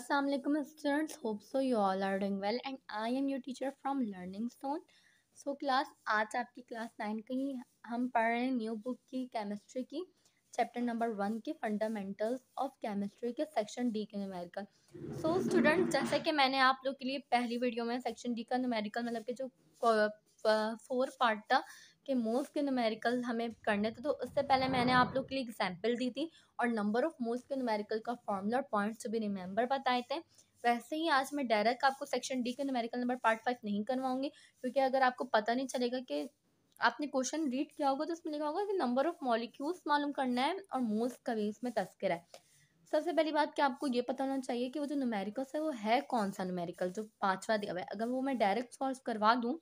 Assalamu alaikum students, hope so you all are doing well and I am your teacher from Learning Zone. So class, आज आपकी class 9 की हम पढ़ रहे हैं न्यू बुक की केमिस्ट्री की चैप्टर नंबर 1 के फंडामेंटल्स ऑफ केमिस्ट्री के सेक्शन डी के न्यूमेरिकल। सो स्टूडेंट, जैसे कि मैंने आप लोग के लिए पहली वीडियो में सेक्शन डी का न्यूमेरिकल मतलब कि जो 4 पार्ट था कि मोल्स के न्यूमेरिकल हमें करने थे, तो उससे पहले मैंने आप लोग के लिए एग्जाम्पल दी थी और नंबर ऑफ मोल्स के न्यूमेरिकल का फॉर्मूला और पॉइंट्स टू बी रिमेंबर बताए थे। वैसे ही आज मैं डायरेक्ट आपको सेक्शन डी के न्यूमेरिकल नंबर पार्ट 5 नहीं करवाऊंगी, क्योंकि अगर आपको पता नहीं चलेगा कि आपने क्वेश्चन रीड किया होगा तो उसमें लिखा होगा कि नंबर ऑफ मॉलिक्यूल्स मालूम करना है और मोल्स का भी इसमें तस्करा है। सबसे पहली बात कि आपको ये पता होना चाहिए कि वो जो न्यूमेरिकल्स है वो है कौन सा न्यूमेरिकल जो 5वां दिया हुआ है। अगर वो मैं डायरेक्ट सॉल्व करवा दूँ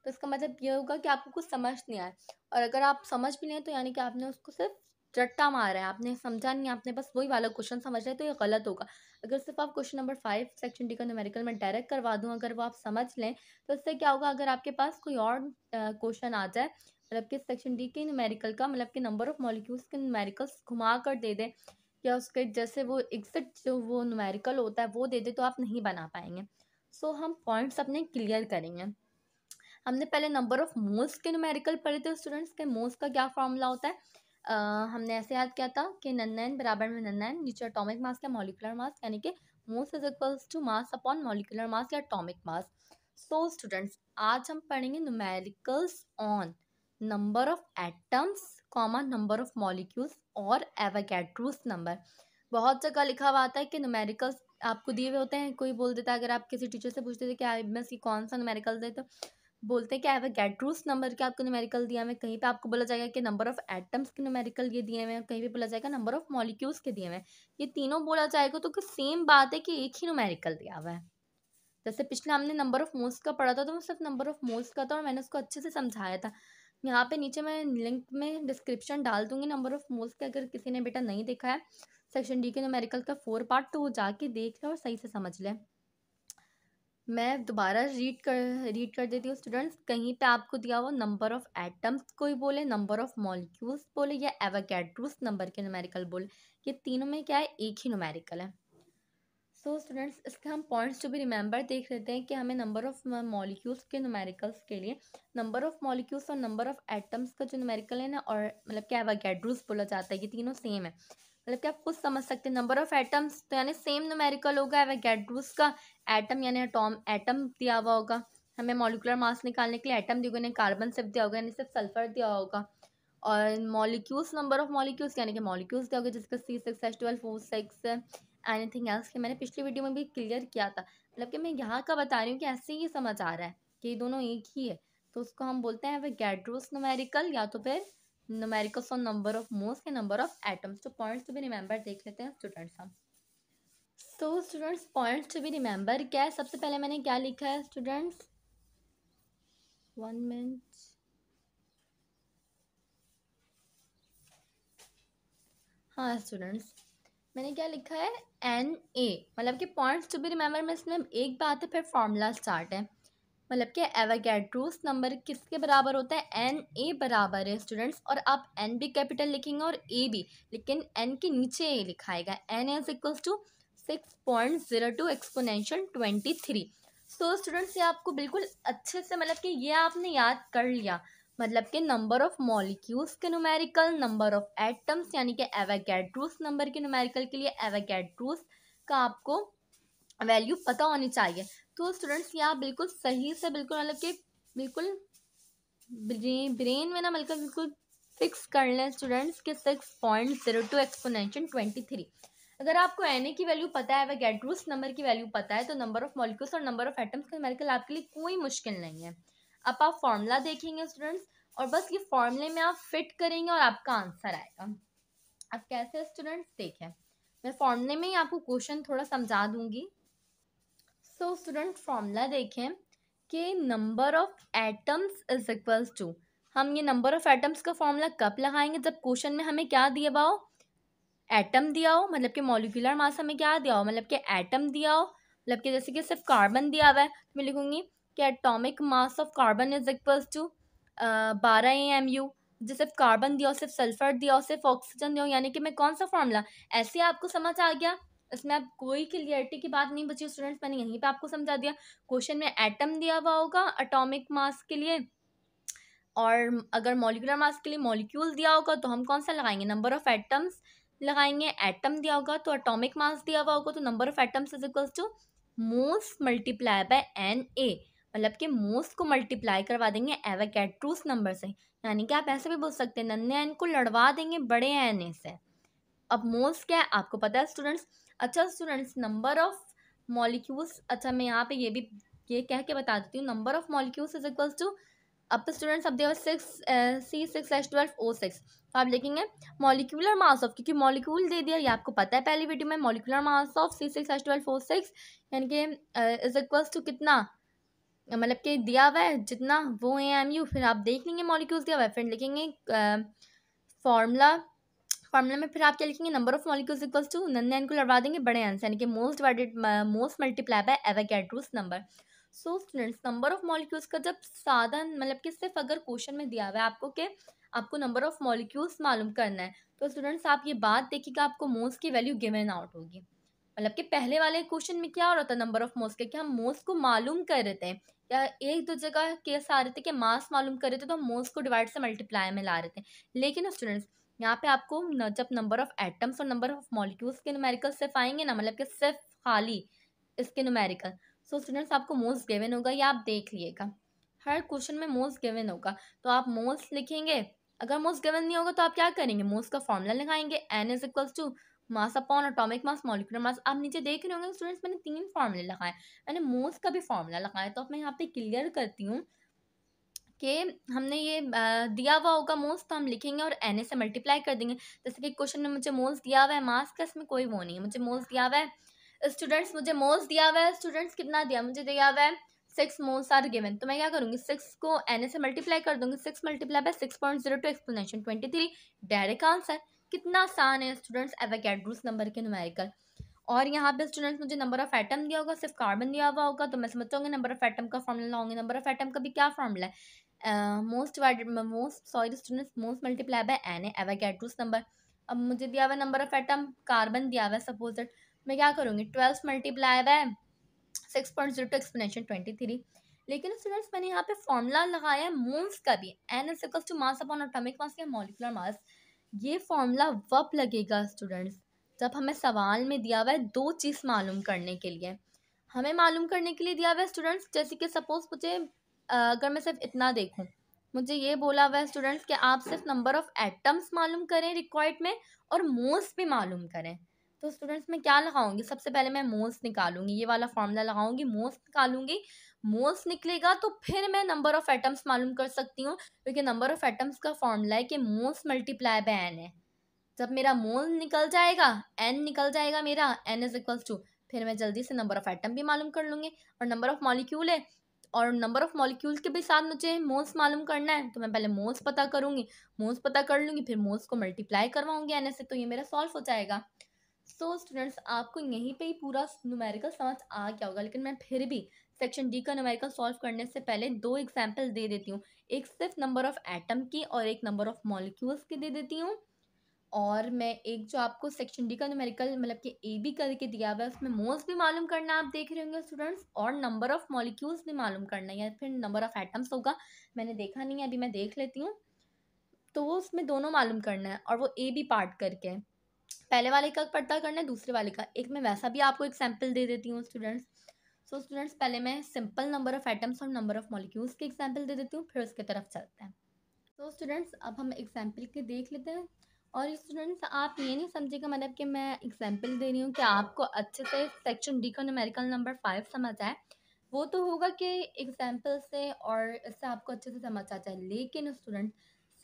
तो इसका मतलब ये होगा कि आपको कुछ समझ नहीं आया, और अगर आप समझ भी लें तो यानी कि आपने उसको सिर्फ रट्टा मारा है, आपने समझा नहीं, आपने बस वही वाला क्वेश्चन समझ रहे, तो ये गलत होगा। अगर सिर्फ आप क्वेश्चन नंबर 5 सेक्शन डी का न्यूमेरिकल में डायरेक्ट करवा दूं, अगर वो आप समझ लें तो इससे क्या होगा, अगर आपके पास कोई और क्वेश्चन आ जाए मतलब कि सेक्शन डी के न्यूमेरिकल का मतलब कि नंबर ऑफ मॉलिक्यूल्स के न्यूमेरिकल्स घुमा कर दे दे या उसके जैसे वो एग्जैक्ट जो वो न्यूमेरिकल होता है वो दे दे, तो आप नहीं बना पाएंगे। सो हम पॉइंट्स अपने क्लियर करेंगे। हमने पहले नंबर ऑफ मोल्स के न्यूमेरिकल पढ़े थे स्टूडेंट्स के मोल्स का क्या फॉर्मूला होता है। हमने ऐसे याद किया था कि नन्नैन बराबर में नन्नैन नीचे एटॉमिक मास या मॉलिकुलर मास, यानी कि moles is equals to mass upon molecular mass या एटॉमिक मास। सो स्टूडेंट्स, आज हम पढ़ेंगे numericals on number of atoms comma number of molecules और एवोगैड्रोस नंबर। बहुत जगह लिखा हुआ आता है कि न्यूमेरिकल्स आपको दिए हुए होते हैं, कोई बोल देता है, अगर आप किसी टीचर से पूछते थे कि IMS की कौन सा न्यूमेरिकल दे, तो बोलते हैं कि एवोगैड्रोस नंबर के आपको न्यूमेरिकल दिया हुआ है। कहीं पे आपको बोला जाएगा कि नंबर ऑफ एटम्स के न्यूमेरिकल ये दिए हुए हैं, कहीं पे बोला जाएगा नंबर ऑफ मॉलिक्यूल्स के दिए हुए हैं। ये तीनों बोला जाएगा तो सेम बात है कि एक ही न्यूमेरिकल दिया हुआ है। जैसे पिछले हमने नंबर ऑफ मोल्स का पढ़ा था तो वो सिर्फ नंबर ऑफ मोल्स का था और मैंने उसको अच्छे से समझाया था। यहाँ पे नीचे मैं लिंक में डिस्क्रिप्शन डाल दूंगी नंबर ऑफ मोल्स के, अगर किसी ने बेटा नहीं देखा है सेक्शन डी के न्यूमेरिकल का 4 पार्ट, तो वो जाके देख ले और सही से समझ ले। मैं दोबारा रीड कर देती हूँ स्टूडेंट्स। कहीं पे आपको दिया हुआ नंबर ऑफ एटम्स कोई बोले, नंबर ऑफ मॉलिक्यूल्स बोले या एवोगैड्रोस नंबर के न्यूमेरिकल बोले, ये तीनों में क्या है, एक ही न्यूमेरिकल है। सो स्टूडेंट्स, इसके हम पॉइंट्स टू बी रिमेंबर देख लेते हैं कि हमें नंबर ऑफ मॉलिक्यूल्स के न्यूमेरिकल्स के लिए नंबर ऑफ मॉलिक्यूल्स और नंबर ऑफ एटम्स का जो न्यूमेरिकल है ना, और मतलब क्या एवोगैड्रोस बोला जाता है, ये तीनों सेम है। मतलब कि आप खुद समझ सकते हैं, नंबर ऑफ एटम्स तो यानी सेम न्यूमेरिकल होगा, एवोगैड्रोस का एटम यानी एटम दिया हुआ होगा, हमें मॉलिकुलर मास निकालने के लिए एटम दिया होगा, यानी कार्बन सिर्फ दिया होगा, यानी सिर्फ सल्फर दिया होगा। और मॉलिक्यूल्स नंबर ऑफ मॉलिक्यूल्स यानी कि मॉलिक्यूल्स दिया होगा, जिसका C6H12O6 एनीथिंग एल्स, के मैंने पिछली वीडियो में भी क्लियर किया था। मतलब कि मैं यहाँ का बता रही हूँ कि ऐसे ही समझ आ रहा है कि ये दोनों एक ही है, तो उसको हम बोलते हैं एवोगैड्रोस न्यूमेरिकल या तो फिर numericals on number of moles के नंबर ऑफ एटम्स। तो पॉइंट्स टू बी रिमेंबर देख लेते हैं स्टूडेंट्स हम। So students, points to be remember क्या है, सबसे पहले मैंने क्या लिखा है स्टूडेंट्स, 1 मिनट। हाँ स्टूडेंट्स, मैंने क्या लिखा है, Na, मतलब कि पॉइंट्स टू बी रिमेंबर में इसमें एक बात है, फिर फॉर्मूला स्टार्ट है। मतलब कि एवोगैड्रोस नंबर किसके बराबर होता है, Na बराबर है स्टूडेंट्स, और आप N भी कैपिटल लिखेंगे और A भी, लेकिन N के नीचे A लिखाएगा। N is equals to 6.02 exponential 23। So students, ये आपको बिल्कुल अच्छे से मतलब कि ये आपने याद कर लिया, मतलब कि नंबर ऑफ मॉलिक्यूल्स के न्यूमेरिकल, नंबर ऑफ एटम्स यानी कि एवोगैड्रोस नंबर के न्यूमेरिकल के लिए एवोगैड्रोस का आपको वैल्यू पता होनी चाहिए। तो स्टूडेंट्स, ये आप बिल्कुल सही से बिल्कुल मतलब कि बिल्कुल ब्रेन में ना मतलब बिल्कुल फिक्स कर लें स्टूडेंट्स कि 6.02 एक्सपोनेंशियल 23। अगर आपको Na की वैल्यू पता है, एवोगैड्रोस नंबर की वैल्यू पता है, तो नंबर ऑफ मॉलिक्यूल्स और नंबर ऑफ एटम्स का न्यूमेरिकल आपके लिए कोई मुश्किल नहीं है। अब आप फॉर्मूला देखेंगे स्टूडेंट्स और बस ये फॉर्मूले में आप फिट करेंगे और आपका आंसर आएगा। अब कैसे स्टूडेंट्स देखें, मैं फॉर्मूले में ही आपको क्वेश्चन थोड़ा समझा दूंगी। सो स्टूडेंट, फॉर्मूला देखें कि number of atoms is equals to, हम ये नंबर ऑफ एटम्स का फॉर्मूला कब लगाएंगे, जब क्वेश्चन में हमें क्या दिया हुआ हो, एटम दिया हो, मतलब कि मॉलिक्यूलर मास हमें क्या दिया हो, मतलब कि एटम दिया हो, मतलब कि जैसे कि सिर्फ कार्बन दिया हुआ है तो मैं लिखूंगी कि atomic mass of carbon is equals to 12 AMU। जो सिर्फ कार्बन दिया हो, सिर्फ सल्फर दिया हो, सिर्फ ऑक्सीजन दिया हो, यानी कि मैं कौन सा फॉर्मूला, ऐसे आपको समझ आ गया, इसमें अब कोई क्लियरिटी की बात नहीं बची स्टूडेंट्स, मैंने यहीं पे आपको समझा दिया। क्वेश्चन में एटम दिया हुआ होगा एटॉमिक मास के लिए, और अगर मॉलिक्यूलर मास के लिए मॉलिक्यूल दिया होगा तो हम कौन सा लगाएंगे, नंबर ऑफ एटम्स लगाएंगे। एटम दिया होगा तो एटॉमिक मास दिया हुआ होगा तो number of atoms is equals to moles multiply by N A, मतलब कि मोस को मल्टीप्लाई करवा देंगे एवोगैड्रोस नंबर से, यानी कि आप ऐसे भी बोल सकते हैं नन्हे एन को लड़वा देंगे बड़े एन ए से। अब मोल्स क्या है आपको पता है स्टूडेंट्स। अच्छा स्टूडेंट्स, नंबर ऑफ मॉलिक्यूल्स, अच्छा मैं यहाँ पे ये कह के बता देती हूँ, number of molecules is equals to, अब तो स्टूडेंट्स अब देखो 6 C6H12O6, तो आप लिखेंगे मॉलिक्यूलर मास ऑफ, क्योंकि मॉलिक्यूल दे दिया ये आपको पता है पहली वीडियो में, मॉलिक्यूलर मास ऑफ C6H12O6 यानी कि इज इक्वल्स टू कितना, मतलब कि दिया हुआ है जितना वो AMU, फिर आप देख लेंगे मॉलिक्यूल्स दिया हुआ है, फिर लिखेंगे फॉर्मूला में फिर आप क्या लिखेंगे, number of molecules equals to नन्हे एन को लड़वा देंगे बड़े एन से, यानी कि most divided most multiply bye Avogadro's number. So students, number of molecules का जब साधन, मतलब कि सिर्फ अगर क्वेश्चन में दिया हुआ है आपको कि आपको नंबर ऑफ मॉलिक्यूल्स मालूम करना है, तो स्टूडेंट्स आप ये बात देखिएगा आपको मोल्स की वैल्यू गिवन आउट होगी। मतलब कि पहले वाले क्वेश्चन में क्या हो रहा था नंबर ऑफ मोल्स के, कि हम मोल्स को मालूम कर रहे थे, या एक दो जगह केस आ रहे थे कि मास मालूम कर रहे थे तो हम मोल्स को डिवाइड से मल्टीप्लाई में ला रहे थे। लेकिन स्टूडेंट्स यहाँ पे आपको जब नंबर ऑफ एटम्स और नंबर ऑफ मॉलिक्यूल्स के न्यूमेरिकल सिर्फ आएंगे ना, मतलब कि सिर्फ खाली इसके न्यूमेरिकल, सो स्टूडेंट्स आपको मोल्स गिवन होगा, या आप देख लिएगा हर क्वेश्चन में मोल्स गिवन होगा, तो आप मोल्स लिखेंगे। अगर मोल्स गिवन नहीं होगा तो आप क्या करेंगे, मोल्स का फॉर्मूला लगाएंगे, n is equals to mass upon atomic mass molecular mass. आप नीचे देख रहे होंगे स्टूडेंट्स मैंने 3 फॉर्मूले लगाए, मैंने मोल्स का भी फॉर्मूला लगाया, तो अब मैं यहाँ पे क्लियर करती हूँ कि हमने ये दिया हुआ होगा मोल्स, तो हम लिखेंगे और एन से मल्टीप्लाई कर देंगे। जैसे कि क्वेश्चन में मुझे मोल्स दिया हुआ है, मास का इसमें कोई वो नहीं है, मुझे मोल्स दिया हुआ है स्टूडेंट्स, मुझे मोल्स दिया हुआ है स्टूडेंट्स, कितना दिया मुझे दिया हुआ है 6 मोल्स आर गिवन, तो मैं क्या करूँगी 6 को एन से मल्टीप्लाई कर दूंगी, 6 multiply by 6.02 exponential 23, direct answer. कितना आसान है स्टूडेंट्स एवोगैड्रोस नंबर के न्यूमेरिकल। और यहाँ पे स्टूडेंट्स मुझे नंबर ऑफ एटम दिया होगा, सिर्फ कार्बन दिया हुआ होगा, तो मैं समझ जाऊंगी नंबर ऑफ एटम का फॉर्मूला लाऊंगी। नंबर ऑफ एटम का भी क्या फॉर्मूला है, मोस्ट multiply by N Avogadro's number. अब मुझे दिया हुआ नंबर ऑफ एटम कार्बन दिया हुआ है सपोज दैट, मैं क्या करूँगी 12 मल्टीप्लाई बाय 6.02 एक्सपोनेंशियल 23। लेकिन स्टूडेंट्स मैंने यहाँ पे फॉर्मूला लगाया है मोल्स का भी, n is equals to mass upon atomic mass या मॉलिक्यूलर मास। ये फॉर्मूला वब लगेगा स्टूडेंट्स जब हमें सवाल में दिया हुआ है दो चीज़ मालूम करने के लिए। हमें मालूम करने के लिए दिया हुआ है स्टूडेंट्स, जैसे कि सपोज मुझे अगर मैं सिर्फ इतना देखूं, मुझे ये बोला हुआ है स्टूडेंट्स कि आप सिर्फ नंबर ऑफ एटम्स मालूम करें रिक्वायर्ड में और मोल्स भी मालूम करें, तो स्टूडेंट्स मैं क्या लगाऊंगी, सबसे पहले मैं मोल्स निकालूंगी, ये वाला फॉर्मूला लगाऊंगी, मोल्स निकालूंगी। मोल्स निकलेगा तो फिर मैं नंबर ऑफ एटम्स मालूम कर सकती हूँ, क्योंकि नंबर ऑफ एटम्स का फॉर्मूला है कि मोल्स मल्टीप्लाई बाय एन है। जब मेरा मोल निकल जाएगा, एन निकल जाएगा मेरा, एन इज इक्वल्स टू, फिर मैं जल्दी से नंबर ऑफ एटम भी मालूम कर लूँगी। और नंबर ऑफ मॉलिक्यूल है, और नंबर ऑफ मॉलिक्यूल के भी साथ मुझे मोल्स मालूम करना है, तो मैं पहले मोल्स पता करूँगी, मोल्स पता कर लूँगी, फिर मोल्स को मल्टीप्लाई करवाऊँगी एन से, तो ये मेरा सॉल्व हो जाएगा। सो स्टूडेंट्स आपको यहीं पे ही पूरा न्यूमेरिकल समझ आ गया होगा, लेकिन मैं फिर भी सेक्शन डी का न्यूमेरिकल सॉल्व करने से पहले दो एग्जाम्पल दे देती हूँ, एक सिर्फ नंबर ऑफ एटम की और एक नंबर ऑफ मॉलिक्यूल्स की दे देती हूँ। और मैं एक जो आपको सेक्शन डी का न्यूमेरिकल मतलब कि ए बी करके दिया हुआ है उसमें मोल्स भी मालूम करना आप देख रहे होंगे स्टूडेंट्स, और नंबर ऑफ मॉलिक्यूल्स भी मालूम करना है, या फिर नंबर ऑफ एटम्स होगा, मैंने देखा नहीं है अभी, मैं देख लेती हूँ। तो वो उसमें दोनों मालूम करना है, और वो ए बी पार्ट करके है। पहले वाले का पता करना है, दूसरे वाले का, एक मैं वैसा भी आपको एग्जाम्पल दे देती हूँ स्टूडेंट्स। सो स्टूडेंट्स पहले मैं सिंपल नंबर ऑफ एटम्स और नंबर ऑफ मॉलिक्यूल्स के एग्जाम्पल दे देती हूँ, फिर उसकी तरफ चलते हैं। तो स्टूडेंट्स अब हम एग्जाम्पल के देख लेते हैं। और स्टूडेंट्स आप ये नहीं समझिएगा मतलब कि मैं एग्जाम्पल दे रही हूँ कि आपको अच्छे से सेक्शन डी का न्यूमेरिकल नंबर 5 समझ आए, वो तो होगा कि एग्जाम्पल से और इससे आपको अच्छे से समझ आ जाए, लेकिन स्टूडेंट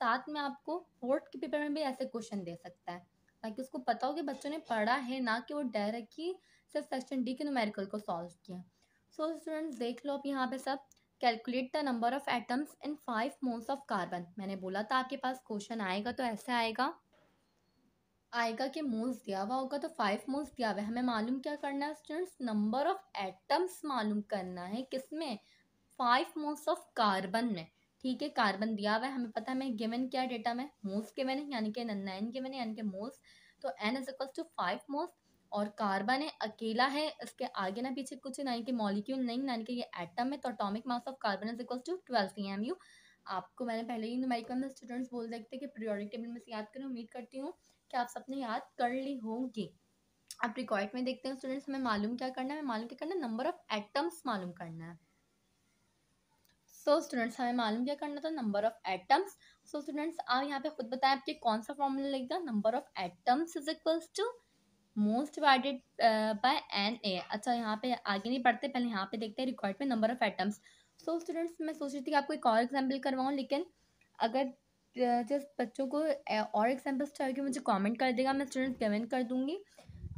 साथ में आपको बोर्ड के पेपर में भी ऐसे क्वेश्चन दे सकता है, ताकि उसको पता हो कि बच्चों ने पढ़ा है, ना कि वो डायरेक्टली सिर्फ सेक्शन डी के न्यूमेरिकल को सॉल्व किया। सो स्टूडेंट्स देख लो अब यहाँ पे सब, calculate the number of atoms in 5 moles of carbon. मैंने बोला था आपके पास क्वेश्चन आएगा तो ऐसे आएगा कि मोल्स दिया हुआ होगा, तो 5 मोल्स दिया हुआ है, हमें मालूम क्या करना है स्टूडेंट्स, नंबर ऑफ एटम्स मालूम करना है, किसमें 5 मोल्स ऑफ कार्बन में। ठीक है, कार्बन दिया हुआ है, हमें पता है हमें गिवन क्या डेटा में मोल्स गिवन है, यानी कि 9 गिवन है, यानी कि मोल्स, तो n is equal to 5 moles. और कार्बन है, अकेला है, इसके आगे ना पीछे कुछ नहीं कि मॉलिक्यूल नहीं, यानी कि ये एटम है। तो atomic mass of carbon is equal to 12 cmu। आपको मैंने पहले ही न्यूमेरिकल में स्टूडेंट्स बोल देते कि पीरियोडिक टेबल में से याद करें। उम्मीद करती हूँ कि आप सबने याद कर ली होगी। अब रिकॉर्ड में देखते हैं स्टूडेंट्स, हमें मालूम क्या करना है, हमें मालूम क्या करना है, नंबर ऑफ एटम्स मालूम करना है। सो स्टूडेंट्स हमें मालूम क्या करना था, number of atoms. So students आप यहाँ पे खुद बताएं आपके कौन सा फॉर्मूला लगेगा, number of atoms is equals to most divided by N A. अच्छा यहाँ पे आगे नहीं पढ़ते, पहले यहाँ पे देखते हैं रिकॉर्ड में number of atoms. So students मैं सोच रही थी कि आपको एक और एग्जाम्पल करवाऊँ, लेकिन अगर जिस बच्चों को और एग्जाम्पल्स चाहिए मुझे कमेंट कर देगा, मैं स्टूडेंट्स कमेंट कर दूंगी।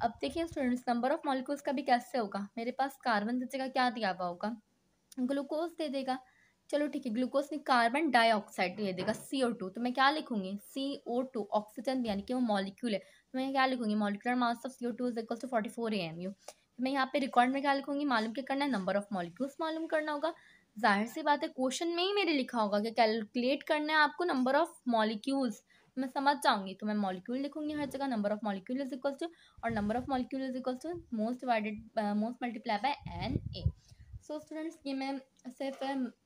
अब देखिए स्टूडेंट्स, नंबर ऑफ मॉलिक्यूल्स का भी कैसे होगा, मेरे पास कार्बन की जगह क्या दिया हुआ होगा, ग्लूकोज दे देगा। चलो ठीक है, ग्लूकोज ने कार्बन डाइऑक्साइड दे देगा CO2, तो मैं क्या लिखूंगी, CO2 ऑक्सीजन यानी कि वो मॉलिक्यूल है, तो मैं क्या लिखूंगी, molecular mass of CO2 is equal to 44 AMU। मैं यहाँ पे रिकॉर्ड में क्या लिखूंगी, मालूम क्या करना है, नंबर ऑफ मॉलिक्यूल्स मालूम करना होगा। जाहिर सी बात है क्वेश्चन में ही मेरे लिखा होगा कि कैलकुलेट करना है आपको नंबर ऑफ मॉलिक्यूल्स, मैं समझ जाऊंगी, तो मैं मॉलिक्यूल लिखूंगी हर जगह, number of molecule is equal to, और number of molecule is equal to most divided most multiply by NA। So students ये मैं सिर्फ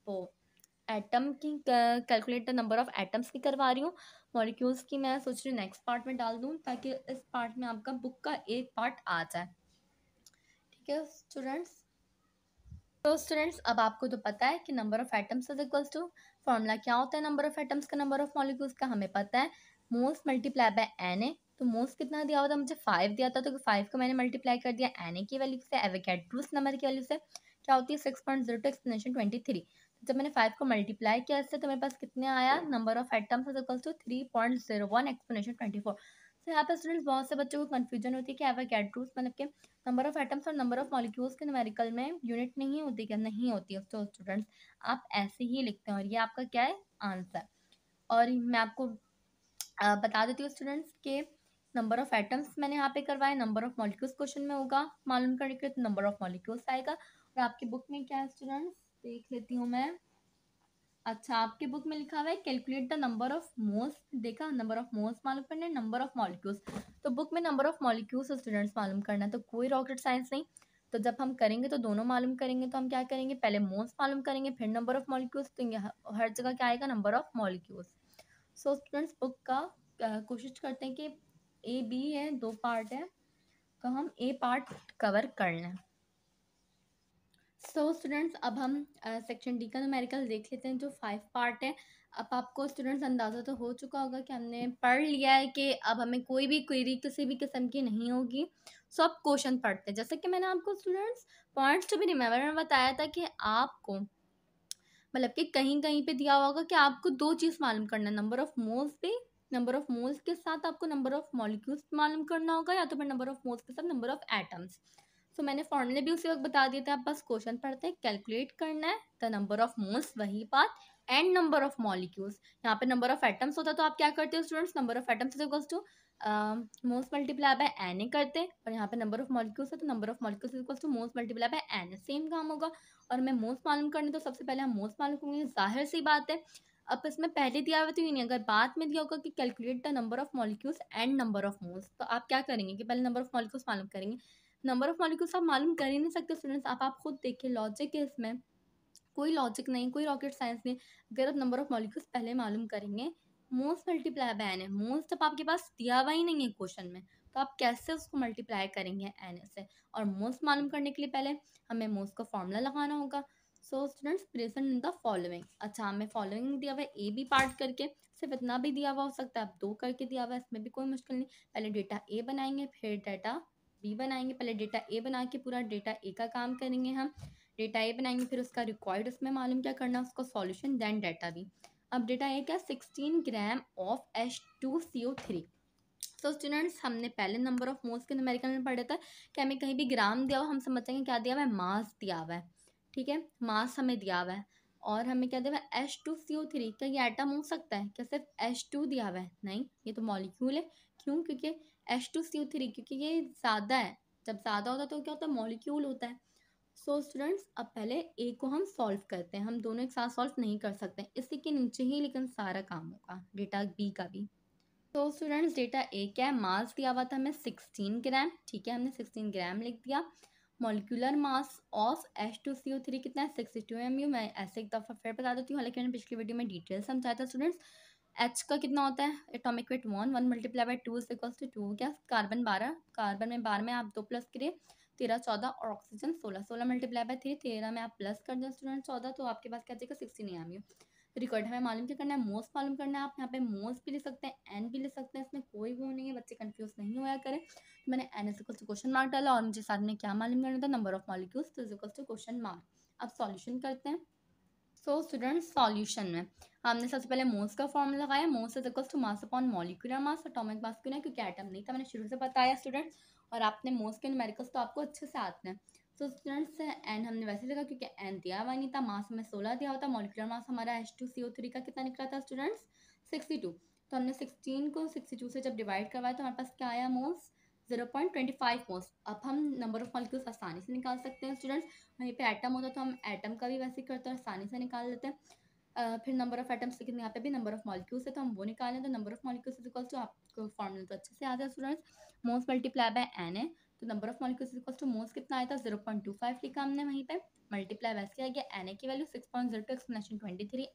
वो एटम की कैलकुलेट नंबर ऑफ एटम्स की करवा रही हूँ। मॉलिक्यूल्स की मैं सोच रही हूँ नेक्स्ट पार्ट में डाल दूँ, ताकि इस पार्ट में आपका बुक का एक पार्ट आ जाए। ठीक है स्टूडेंट्स, तो स्टूडेंट्स अब आपको तो पता है कि number of atoms is equal to, formula क्या होता है नंबर ऑफ एटम्स का, नंबर ऑफ मॉलिक्यूल्स का हमें पता है, मोस्ट मल्टीप्लाई बाय Na। तो मोस्ट कितना दिया हुआ था, मुझे 5 दिया था, तो 5 को मैंने मल्टीप्लाई कर दिया Na की वैल्यू से, एवोगैड्रोस नंबर की वैल्यू से, क्या होती है 6.02 एक्सपोनेंशियल 23। जब मैंने 5 को मल्टीप्लाई किया इससे, तो मेरे पास कितने आया, number of atoms is equal to 3.01 exponential 24। तो यहाँ पे स्टूडेंट्स बहुत से बच्चों को कंफ्यूजन होती है कि एवोगैड्रोस मतलब के नंबर ऑफ एटम्स और नंबर ऑफ मॉलिक्यूल्स के न्यूमेरिकल में यूनिट नहीं होती, क्या नहीं होती है। तो स्टूडेंट्स आप ऐसे ही लिखते हैं, और ये आपका क्या है, आंसर। और मैं आपको बता देती हूँ स्टूडेंट्स के नंबर ऑफ एटम्स मैंने यहाँ पे करवाया, नंबर ऑफ मॉलिक्यूल्स क्वेश्चन में होगा मालूम करने के लिए, तो नंबर ऑफ मॉलिक्यूल्स आएगा। और आपकी बुक में क्या है स्टूडेंट्स, देख लेती हूँ मैं। अच्छा आपके बुक में लिखा हुआ है calculate the number of moles, देखा नंबर ऑफ मोल्स मालूम करना है, नंबर ऑफ मॉलिक्यूल्स। तो बुक में नंबर ऑफ मॉलिक्यूल्स स्टूडेंट्स मालूम करना है, तो कोई रॉकेट साइंस नहीं। तो जब हम करेंगे तो दोनों मालूम करेंगे, तो हम क्या करेंगे, पहले मोल्स मालूम करेंगे फिर नंबर ऑफ मॉलिक्यूल्स, तो हर जगह क्या आएगा, number of molecules. So students book का कोशिश करते हैं कि A B है, दो पार्ट है, तो हम A पार्ट कवर कर लें। सो स्टूडेंट्स अब हम सेक्शन डी का न्यूमेरिकल देख लेते हैं, जो 5 पार्ट है। अब आपको स्टूडेंट्स अंदाज़ा तो हो चुका होगा कि हमने पढ़ लिया है कि अब हमें कोई भी क्वेरी किसी भी किस्म की नहीं होगी। सो अब क्वेश्चन पढ़ते हैं, जैसे कि मैंने आपको students points to be remember में बताया था कि आपको मतलब कि कहीं कहीं पे दिया हुआ होगा कि आपको दो चीज़ मालूम करना है, नंबर ऑफ मोल्स पे, नंबर ऑफ मोल्स के साथ आपको नंबर ऑफ मॉलिक्यूल्स मालूम करना होगा, या तो फिर नंबर ऑफ मोल्स के साथ नंबर ऑफ एटम्स। सो मैंने फॉर्मूले भी उसी वक्त बता दिए थे, आप बस क्वेश्चन पढ़ते हैं, कैलकुलेट करना है द नंबर ऑफ मोल्स, वही बात, एंड नंबर ऑफ मॉलिक्यूल्स। यहाँ पे नंबर ऑफ एटम्स होता है, तो आप क्या करते हो students, number of atoms is equals to मोस्ट मल्टीप्लाई बाय Na करते हैं, और यहाँ पे नंबर ऑफ मॉलिक्यूल्स है, तो number of molecules is equals to मोस्ट मल्टीप्लाई बाय Na, सेम काम होगा। और हमें मोस्ट मालूम करने, तो सबसे पहले हम मोस्ट मालूम करेंगे, जाहिर सी बात है। अब इसमें पहले दिया हुआ तो ये नहीं, अगर बाद में दिया होगा कि calculate the number of molecules and number of moles, तो आप क्या करेंगे कि पहले नंबर ऑफ मॉलिक्यूल्स मालूम करेंगे। नंबर ऑफ मॉलिक्यूल्स आप मालूम कर ही नहीं सकते स्टूडेंट्स, आप खुद देखिए, लॉजिक है इसमें, कोई लॉजिक नहीं, कोई रॉकेट साइंस नहीं। अगर आप नंबर ऑफ मॉलिक्यूल्स पहले मालूम करेंगे, मोस्ट मल्टीप्लाई बाय एन, मोस्ट जब आपके पास दिया हुआ ही नहीं है क्वेश्चन में, तो आप कैसे उसको मल्टीप्लाई करेंगे एन से। और मोस्ट मालूम करने के लिए पहले हमें मोस्ट का फॉर्मूला लगाना होगा। So students present in the following, अच्छा हमें फॉलोइंग दिया हुआ है ए बी पार्ट करके, सिर्फ इतना भी दिया हुआ हो सकता है, अब दो करके दिया हुआ है, इसमें भी कोई मुश्किल नहीं। पहले डेटा ए बनाएंगे फिर डेटा बी बनाएंगे, पहले डेटा ए बना के पूरा डेटा ए का काम करेंगे हम, डेटा ए बनाएंगे, फिर उसका रिक्वायर्ड उसमें मालूम क्या करना है, उसका सॉल्यूशन, देन डेटा बी। अब डेटा ए क्या, 16 ग्राम ऑफ H2CO3। तो स्टूडेंट्स हमने पहले नंबर ऑफ मोल्स के न्यूमेरिकल में पढ़ा था कि हमें कहीं भी ग्राम दिया हुआ हम समझेंगे क्या दिया हुआ है, मास दिया हुआ है। ठीक है, मास हमें दिया हुआ है, और हमें क्या दिया हुआ है, H2CO3। क्या ये एटम हो सकता है, क्या सिर्फ H2 दिया हुआ है, नहीं ये तो मॉलिक्यूल है। क्यों, क्योंकि H2CO3, क्योंकि ये ज़्यादा है, जब ज़्यादा होता है तो क्या होता है, मॉलिक्यूल होता है। सो स्टूडेंट्स अब पहले ए को हम सॉल्व करते हैं, हम दोनों एक साथ सॉल्व नहीं कर सकते, इसी के नीचे ही लेकिन सारा काम होगा डेटा बी का भी। तो स्टूडेंट्स डेटा ए क्या है, मास दिया हुआ था हमें 16 ग्राम, ठीक है, हमने 16 ग्राम लिख दिया। मॉलिक्यूलर मास ऑफ H2CO3 कितना है, 62 MU। मैं ऐसे एक दफ़ा फिर बता देती हूँ, हालांकि मैंने पिछली वीडियो में डिटेल समझाया था स्टूडेंट्स। H का कितना होता है, atomic weight 1 multiply by 2 is equals to 2, क्या कार्बन 12, कार्बन में 12 में आप 2 प्लस करिए 13 14, और ऑक्सीजन 16, 16 मल्टीप्लाई बाई 3, 13 में आप प्लस कर दें स्टूडेंट 14, तो आपके पास क्या जाएगा 16 MU। रिकॉर्ड हमें मालूम क्या करना है, मोस मालूम करना है। आप यहाँ पे मोस भी लिख सकते हैं, एन भी लिख सकते हैं, इसमें कोई वो नहीं है, बच्चे कंफ्यूज नहीं होया करें। तो मैंने n is equal to question mark डाला और मुझे साथ में क्या मालूम करना था, number of molecules is equal to question mark. अब सॉल्यूशन करते हैं। सो स्टूडेंट्स सॉल्यूशन में हमने सबसे पहले मोस का फॉर्मूला लगाया, moles is equal to mass upon molecular mass. Atomic mass क्यों नहीं, क्योंकि एटम नहीं था, मैंने शुरू से बताया स्टूडेंट्स, और आपने मोस के न्यूमेरिकल्स तो आपको अच्छे से आते हैं। तो स्टूडेंट्स एन हमने वैसे लगा क्योंकि एन दिया हुआ नहीं था, मास हमें 16 दिया होता, मॉलिक्यूलर मास हमारा H2CO3 का कितना निकला था स्टूडेंट्स 62। तो हमने 16 को 62 से जब डिवाइड करवाया तो हमारे पास क्या आया, मोस 0.25 मोस। अब हम नंबर ऑफ मॉलिक्यूल्स आसानी से निकाल सकते हैं स्टूडेंट्स। वहीं पे एटम होता तो हम एटम का भी वैसे ही करते हैं, आसानी से निकाल लेते हैं। फिर नंबर ऑफ एटम्स, लेकिन यहाँ पे भी नंबर ऑफ मॉलिक्यूल्स है तो हम वो निकालें, तो number of molecules is equal to, आपको फॉर्मूला तो अच्छे से आता है स्टूडेंट्स, मोस मल्टीप्लाई बाय एन है। तो number of molecules is equal to moles कितना आया था 0.25 लिखा हमने वहीं पे, मल्टीप्लाई वैसे आ गया एन ए की value 6.02 explanation 23,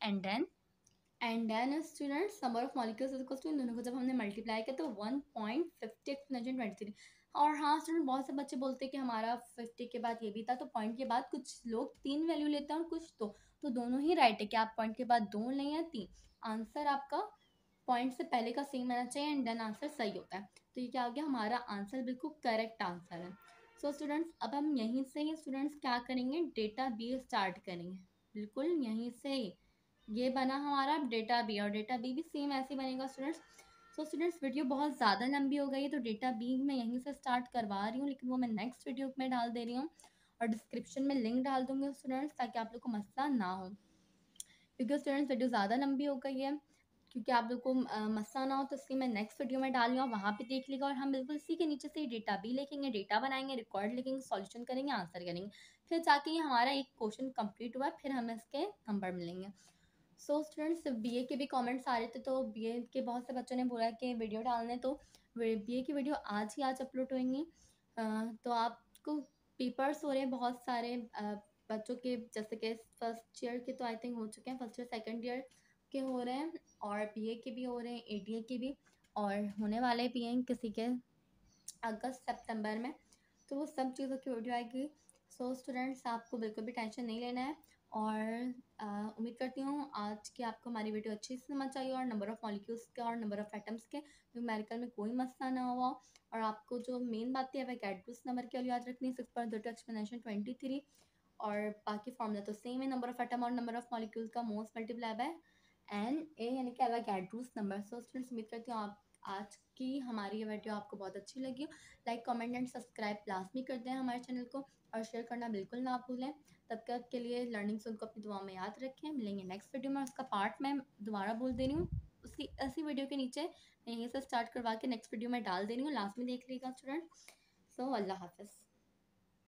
and then students number of molecules is equal to, इन दोनों को जब हमने मल्टीप्लाई किया तो 1.50 एक्सपोनेंशियल 23। और हाँ स्टूडेंट, बहुत से बच्चे बोलते हैं कि हमारा 50 के बाद ये भी था, तो पॉइंट के बाद कुछ लोग 3 वैल्यू लेते हैं और कुछ तो दोनों ही राइट है कि आप पॉइंट के बाद 2 लें या 3। आंसर आपका पॉइंट से पहले का सेम आना चाहिए एंड देन आंसर सही होता है। तो ये क्या हो गया, हमारा आंसर बिल्कुल करेक्ट आंसर है। सो स्टूडेंट्स अब हम यहीं से ही स्टूडेंट्स क्या करेंगे, डेटा बी स्टार्ट करेंगे, बिल्कुल यहीं से ही ये बना हमारा डेटा बी, और डेटा बी भी सेम ऐसे ही बनेगा स्टूडेंट्स। सो स्टूडेंट्स वीडियो बहुत ज़्यादा लंबी हो गई है, तो डेटा बी मैं यहीं से स्टार्ट करवा रही हूँ, लेकिन वो मैं नेक्स्ट वीडियो में डाल दे रही हूँ, और डिस्क्रिप्शन में लिंक डाल दूँगी स्टूडेंट्स, ताकि आप लोग को मसला ना हो, क्योंकि स्टूडेंट्स वीडियो ज़्यादा लंबी हो गई है, क्योंकि आप लोग को मसला ना हो, तो इसलिए मैं नेक्स्ट वीडियो में डाल रही हूँ, वहाँ पे देख लेगा। और हम बिल्कुल इसी के नीचे से डेटा भी लिखेंगे, डेटा बनाएंगे, रिकॉर्ड लिखेंगे, सॉल्यूशन करेंगे, आंसर करेंगे, फिर जाके ये हमारा एक क्वेश्चन कंप्लीट हुआ, फिर हमें इसके नंबर मिलेंगे। सो स्टूडेंट्स बीए के भी कमेंट्स आ रहे थे, तो बीए के बहुत से बच्चों ने बोला कि वीडियो डालने, तो बीए की वीडियो आज ही आज अपलोड होंगी। तो आपको पेपर्स हो रहे हैं बहुत सारे बच्चों के, जैसे कि फर्स्ट ईयर के तो आई थिंक हो चुके हैं, फर्स्ट ईयर सेकंड ईयर के हो रहे हैं, और बीए के भी हो रहे हैं, एडीए के भी, और होने वाले भी हैं किसी के अगस्त सितंबर में। तो वो सब चीज़ों की वीडियो आएगी। सो स्टूडेंट्स आपको बिल्कुल भी टेंशन नहीं लेना है, और उम्मीद करती हूँ आज की आपको हमारी वीडियो अच्छी से समझ आई, और नंबर ऑफ़ मॉलिक्यूल्स के और नंबर ऑफ़ एटम्स के न्यूमेरिकल में कोई मसला ना हुआ। और आपको जो मेन बात है वह कैडबूस नंबर की वैल्यू याद रखनी है 6.02 एक्सप्लेनेशन 23, और बाकी फॉर्मूला तो सेम है, नंबर ऑफ़ एटम और नंबर ऑफ़ मॉलिक्यूल्स का मोस मल्टीप्लाई बाय एन ए, यानी कि एवोगैड्रोस नंबर। सो स्टूडेंट्स उम्मीद करती हूँ आप आज की हमारी ये वीडियो आपको बहुत अच्छी लगी हो। लाइक कमेंट एंड सब्सक्राइब लाजमी कर दें हमारे चैनल को, और शेयर करना बिल्कुल ना भूलें। तब तक के लिए लर्निंग जोन को अपनी दुआ में याद रखें, मिलेंगे नेक्स्ट वीडियो में। उसका पार्ट मैं दोबारा बोल दे रही हूँ, उसी ऐसी वीडियो के नीचे मैं यहीं से स्टार्ट करवा के नेक्स्ट वीडियो में डाल दे रही हूँ, लास्ट में देख लीजिएगा स्टूडेंट। सो अल्लाह हाफिज़।